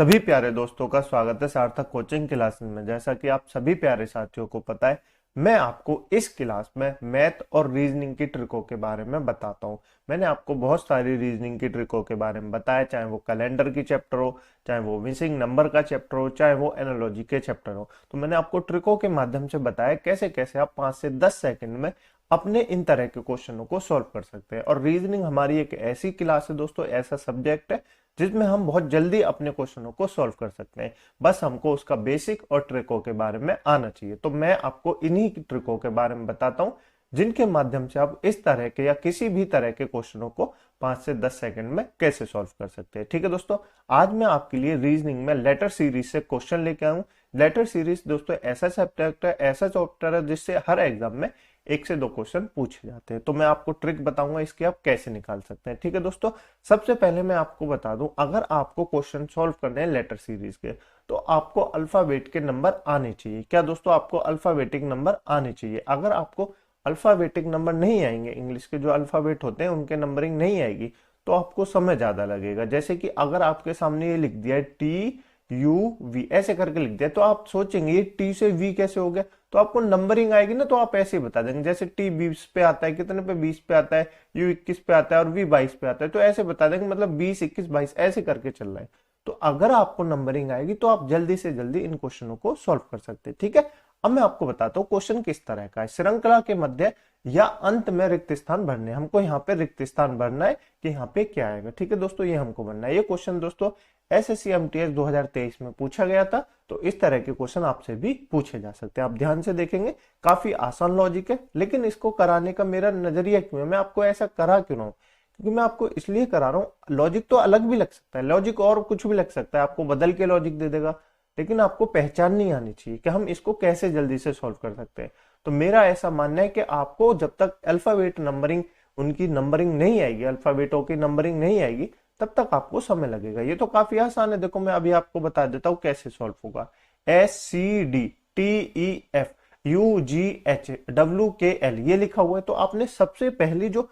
सभी प्यारे दोस्तों का स्वागत है सार्थक कोचिंग क्लासेस में। जैसा कि आप सभी प्यारे साथियों को पता है, मैं आपको इस क्लास में मैथ और रीजनिंग की ट्रिकों के बारे में बताता हूं। मैंने आपको बहुत सारी रीजनिंग की ट्रिकों के बारे में बताया, चाहे वो कैलेंडर की चैप्टर हो, चाहे वो मिसिंग नंबर का चैप्टर हो, चाहे वो एनालॉजी के चैप्टर हो। तो मैंने आपको ट्रिकों के माध्यम से बताया कैसे कैसे आप 5 से 10 सेकंड में अपने इन तरह के क्वेश्चनों को सॉल्व कर सकते हैं। और रीजनिंग हमारी एक ऐसी क्लास है दोस्तों, ऐसा सब्जेक्ट है जिसमें हम बहुत जल्दी अपने क्वेश्चनों को सॉल्व कर सकते हैं। बस हमको उसका बेसिक और ट्रिकों के बारे में आना चाहिए। तो मैं आपको इन्हीं ट्रिकों के बारे में बताता हूं जिनके माध्यम से आप इस तरह के या किसी भी तरह के क्वेश्चनों को 5 से 10 सेकंड में कैसे सॉल्व कर सकते हैं। ठीक है दोस्तों, आज मैं आपके लिए रीजनिंग में लेटर सीरीज से क्वेश्चन लेके आऊं। लेटर सीरीज दोस्तों ऐसा चैप्टर है जिससे हर एग्जाम में 1 से 2 क्वेश्चन पूछे जाते हैं। तो मैं आपको ट्रिक बताऊंगा इसकी आप कैसे निकाल सकते हैं। ठीक है दोस्तों, सबसे पहले मैं आपको बता दूं, अगर आपको क्वेश्चन सॉल्व करने हैं लेटर सीरीज के तो आपको अल्फाबेट के नंबर आने चाहिए। क्या दोस्तों, आपको अल्फाबेटिक नंबर आने चाहिए। अगर आपको अल्फाबेटिक नंबर नहीं आएंगे, इंग्लिश के जो अल्फाबेट होते हैं उनके नंबरिंग नहीं आएगी, तो आपको समय ज्यादा लगेगा। जैसे कि अगर आपके सामने ये लिख दिया है टी यू वी ऐसे करके लिख दिया, तो आप सोचेंगे ये टी से वी कैसे हो गया, तो आपको नंबरिंग आएगी ना, तो आप ऐसे ही बता देंगे। जैसे टी 20 पे आता है, कितने पे 20 पे आता है, यू 21 पे आता है और वी 22 पे आता है, तो ऐसे बता देंगे, मतलब 20 21 22 ऐसे करके चल रहा है। तो अगर आपको नंबरिंग आएगी तो आप जल्दी से जल्दी इन क्वेश्चनों को सॉल्व कर सकते हैं। ठीक है, अब मैं आपको बताता हूँ क्वेश्चन किस तरह का है। श्रृंखला के मध्य या अंत में रिक्त स्थान भरने, हमको यहाँ पे रिक्त स्थान भरना है कि यहाँ पे क्या आएगा। ठीक है दोस्तों, ये हमको भरना है। ये क्वेश्चन दोस्तों एसएससी एमटीएस 2023 में पूछा गया था। तो इस तरह के क्वेश्चन आपसे भी पूछे जा सकते हैं। आप ध्यान से देखेंगे, काफी आसान लॉजिक है, लेकिन इसको कराने का मेरा नजरिया क्यों है, मैं आपको ऐसा करा क्यों रहा हूँ, क्योंकि मैं आपको इसलिए करा रहा हूँ। लॉजिक तो अलग भी लग सकता है, लॉजिक और कुछ भी लग सकता है, आपको बदल के लॉजिक दे देगा, लेकिन आपको पहचान नहीं आनी चाहिए कि हम इसको कैसे जल्दी से सॉल्व कर सकते हैं। तो मेरा ऐसा मानना है कि आपको जब तक अल्फाबेट नंबरिंग, उनकी नंबरिंग नहीं आएगी, अल्फाबेटों की नंबरिंग नहीं आएगी, तब तक आपको समय लगेगा। ये तो काफी आसान है, देखो मैं अभी आपको बता देता हूं कैसे सॉल्व होगा। SCDTEFUGHWKL ये लिखा हुआ है, तो आपने सबसे पहली जो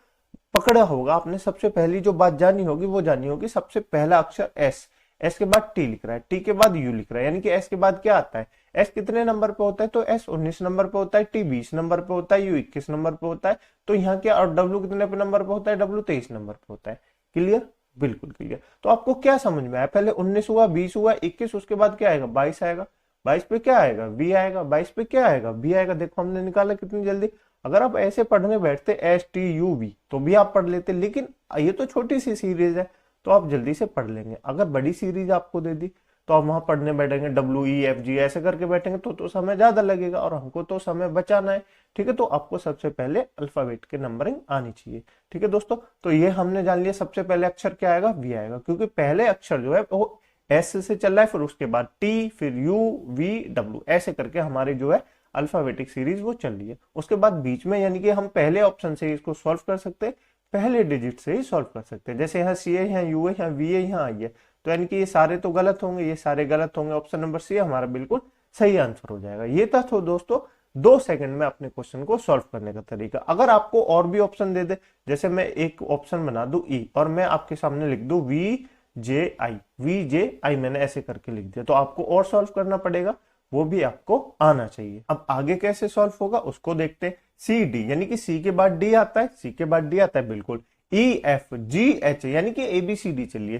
पकड़ा होगा, आपने सबसे पहली जो बात जानी होगी वो जानी होगी, सबसे पहला अक्षर एस, एस के बाद टी लिख रहा है, टी के बाद यू लिख रहा है, यानी कि एस के बाद क्या आता है, एस कितने नंबर पे होता है, तो एस 19 नंबर पे होता है, टी 20 नंबर पे होता है, यू 21 नंबर पे होता है। तो यहाँ क्या, और डब्ल्यू कितने पे नंबर पे होता है, डब्ल्यू 23 नंबर पे होता है। क्लियर, बिल्कुल क्लियर। तो आपको क्या समझ में आया, पहले 19 हुआ, 20 हुआ, 21, उसके बाद क्या आएगा, 22 आएगा, 22 पे क्या आएगा, वी आएगा, 22 पे क्या आएगा, बी आएगा। देखो हमने निकाला कितनी जल्दी। अगर आप ऐसे पढ़ने बैठते STUV तो भी आप पढ़ लेते, लेकिन ये तो छोटी सी सीरीज है तो आप जल्दी से पढ़ लेंगे। अगर बड़ी सीरीज आपको दे दी तो आप वहां पढ़ने बैठेंगे, WEFG ऐसे करके बैठेंगे तो समय ज्यादा लगेगा, और हमको तो समय बचाना है। ठीक है, तो आपको सबसे पहले अल्फाबेट के नंबरिंग आनी चाहिए। ठीक है दोस्तों, तो ये हमने जान लिया, सबसे पहले अक्षर क्या आएगा, वी आएगा, क्योंकि पहले अक्षर जो है वो एस से चल रहा है, फिर उसके बाद टी, फिर यू वी डब्ल्यू, ऐसे करके हमारी जो है अल्फाबेटिक सीरीज वो चल रही है। उसके बाद बीच में, यानी कि हम पहले ऑप्शन से इसको सॉल्व कर सकते हैं, पहले डिजिट से ही सॉल्व कर सकते हैं। जैसे यहाँ सी है, यहाँ यू है, यहाँ वी है, यहाँ आई है, तो यानी कि ये सारे तो गलत होंगे, ये सारे गलत होंगे, ऑप्शन नंबर सी हमारा बिल्कुल सही आंसर हो जाएगा। ये था तो दोस्तों 2 सेकंड में अपने क्वेश्चन को सॉल्व करने का तरीका। अगर आपको और भी ऑप्शन दे दे, जैसे मैं एक ऑप्शन बना दूं ई और मैं आपके सामने लिख दूं वी जे आई मैंने ऐसे करके लिख दिया, तो आपको और सॉल्व करना पड़ेगा, वो भी आपको आना चाहिए। अब आगे कैसे सॉल्व होगा उसको देखते हैं। सी डी, यानी कि सी के बाद डी आता है, सी के बाद डी आता है बिल्कुल। EFGH, यानी कि ABCD चलिए,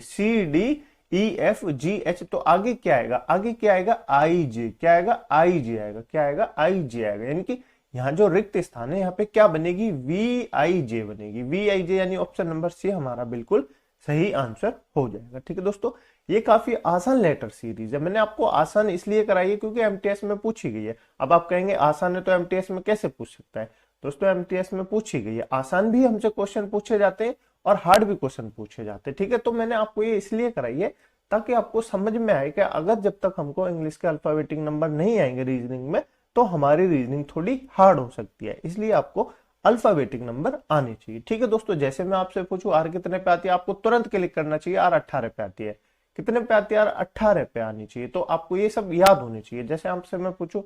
CDEFGH, तो आगे क्या आएगा, आगे क्या आएगा, IG, क्या आएगा, IG आएगा, क्या आएगा, IG आएगा, यानी कि यहाँ जो रिक्त स्थान है यहाँ पे क्या बनेगी, VIJ बनेगी, VIJ, यानी ऑप्शन नंबर सी हमारा बिल्कुल सही आंसर हो जाएगा। ठीक है दोस्तों, ये काफी आसान लेटर सीरीज है। मैंने आपको आसान इसलिए कराई है क्योंकि एमटीएस में पूछी गई है। अब आप कहेंगे आसान है तो एमटीएस में कैसे पूछ सकता है, दोस्तों एमटीएस में पूछी गई है, आसान भी हमसे क्वेश्चन पूछे जाते हैं और हार्ड भी क्वेश्चन पूछे जाते हैं। ठीक है, तो मैंने आपको ये इसलिए कराई है ताकि आपको समझ में आए कि अगर जब तक हमको इंग्लिश के अल्फाबेटिक नंबर नहीं आएंगे रीजनिंग में, तो हमारी रीजनिंग थोड़ी हार्ड हो सकती है, इसलिए आपको अल्फाबेटिक नंबर आने चाहिए। ठीक है दोस्तों, जैसे मैं आपसे पूछूं आर कितने पे आती है, आपको तुरंत क्लिक करना चाहिए, आर 18 पे आती है। कितने पे आती है, यार 18 पे आनी चाहिए, तो आपको ये सब याद होने चाहिए। जैसे आपसे मैं पूछूं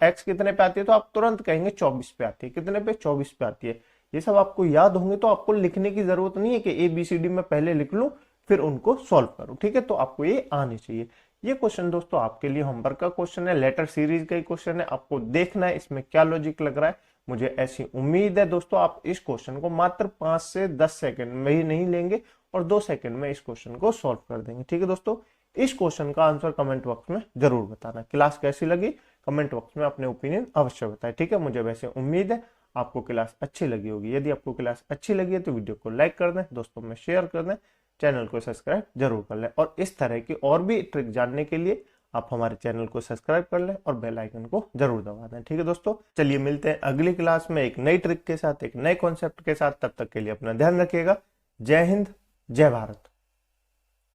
एक्स कितने पे आती है, तो आप तुरंत कहेंगे 24 पे आती है, कितने पे, 24 पे आती है। ये सब आपको याद होंगे, तो आपको लिखने की जरूरत नहीं है कि ABCD में पहले लिख लूं फिर उनको सॉल्व करो। ठीक है, तो आपको ये आनी चाहिए। ये क्वेश्चन दोस्तों आपके लिए होमवर्क का क्वेश्चन है, लेटर सीरीज का ही क्वेश्चन है। आपको देखना है इसमें क्या लॉजिक लग रहा है। मुझे ऐसी उम्मीद है दोस्तों आप इस क्वेश्चन को मात्र 5 से 10 सेकंड में ही नहीं लेंगे और 2 सेकंड में इस क्वेश्चन को सॉल्व कर देंगे। ठीक है दोस्तों, इस क्वेश्चन का आंसर कमेंट बॉक्स में जरूर बताना। क्लास कैसी लगी कमेंट बॉक्स में अपने ओपिनियन अवश्य बताएं। ठीक है, मुझे वैसे उम्मीद है आपको क्लास अच्छी लगी होगी। यदि आपको क्लास अच्छी लगी है तो वीडियो को लाइक कर दें, दोस्तों में शेयर कर दें, चैनल को सब्सक्राइब जरूर कर लें। और इस तरह की और भी ट्रिक जानने के लिए आप हमारे चैनल को सब्सक्राइब कर लें और बेल आइकन को जरूर दबा दें। ठीक है दोस्तों, चलिए मिलते हैं अगली क्लास में एक नई ट्रिक के साथ, एक नए कॉन्सेप्ट के साथ। तब तक के लिए अपना ध्यान रखिएगा। जय हिंद, जय भारत।